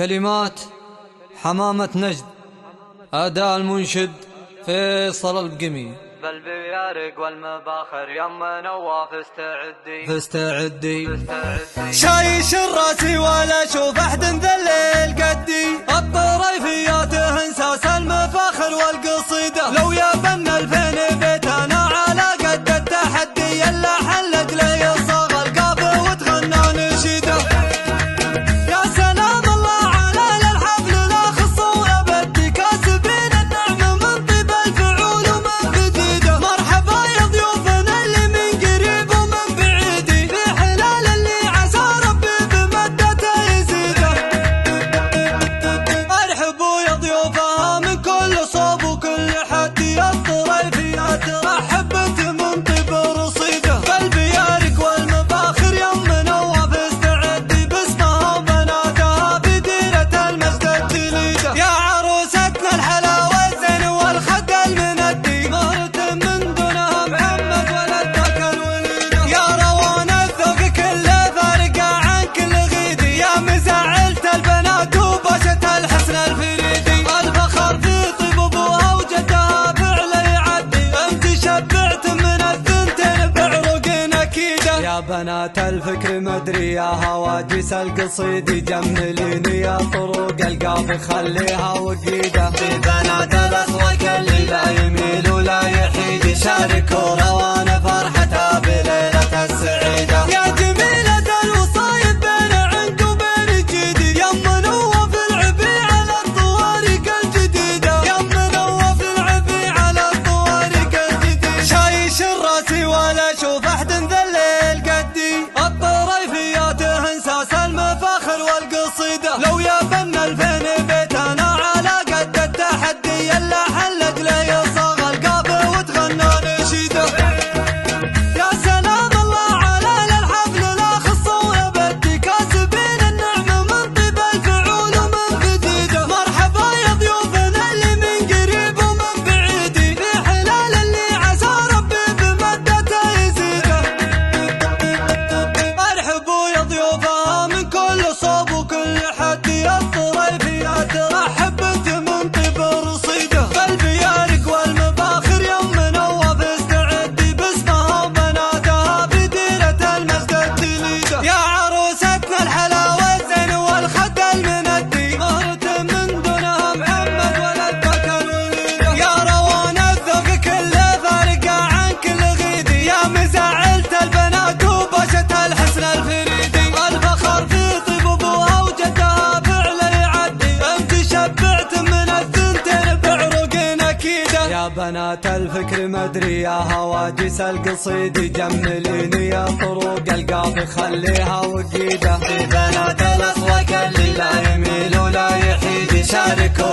كلمات حمامة نجد، أداء المنشد فيصل البقمي. بالبيارق والمباخر يما نواف فاستعدي شايش الراسي ولا اشوف احد ذليل قدي، الطريفيات انساس المفاخر والقصيدة، لو يا بن الفين بيتنا على قد التحدي، الا حلق لي صاغ القافي وتغنى نشيده. يا سلام الله على الحفل لا خص ولا بدي، كاسبين النعم من طيب الفعول ومن جديده، مرحبا يا ضيوفنا اللي من قريب ومن بعيد، في حلال اللي عسى ربي بمدته يزيده. ارحبوا يا ضيوفها من كل صوب وكل حد، الطريفيات رحبت من طيب رصيده، بالبيارق والمباخر يم نواف استعدي، باسمها وبناتها في ديرة المجد الجليده. يا عروستنا الحلاوة الزين والخد المندي، مهرة من دونها محمد ولدك الوليده. يا روان الذوق كله فارقة عن كل غيدي، يا مزعلت البنات وباشة الحسن الفريدي، الفخر في طيب ابوها وجدها فعل يعدي، انت شبعت من الثنتين بعروق اكيده. يا بنات الفكر مدري يا هواجس القصيدي، جمليني يا طروق القافي خليها وقيده، في بنات الاسواق اللي لا يميل ولا يحيد، شاركوا روان فرحتها بليلة السعيده. يا جميلة الوصايب بين عنك وبين جيدي، يم نواف العبي على الطوارق الجديده، يم نواف العبي على الطوارق الجديده. شايش الراسي ولا اشوف احد ذليل قدي، الطريفيات انساس المفاخر والقصيده، لو يا بن الفين بيتنا على قد التحدي، الا حلق لي صاغ القافي وتغنى نشيده. يا سلام الله على الحفل لا خص ولا بدي، كاسبين النعم من طيب الفعول ومن جديده، مرحبا يا ضيوفنا اللي من قريب ومن بعيد، في حلال اللي عسى ربي بمدته يزيده. ارحبوا يا ضيوفها من كل صوب وكل حد، الطريفيات رحبت من طيب رصيده، بالبيارق والمباخر يم نواف استعدي، باسمها وبناتها في ديرة المجد الجليده. يا عروستنا الحلاوة الزين والخد المندي، مهرة من دونها محمد ولدك الوليده. يا روان الذوق كله فارقة عن كل غيدي، يا مزعلت البنات وباشة الحسن الفريدي، الفخر في طيب ابوها وجدها فعل يعدي، انت شبعت من الثنتين بعروق اكيده. يا بنات الفكر مدري يا هواجس القصيدي، جمليني يا طروق القافي خليها وقيده، في بنات الاسواق اللي لا يميل ولا يحيد، شاركوا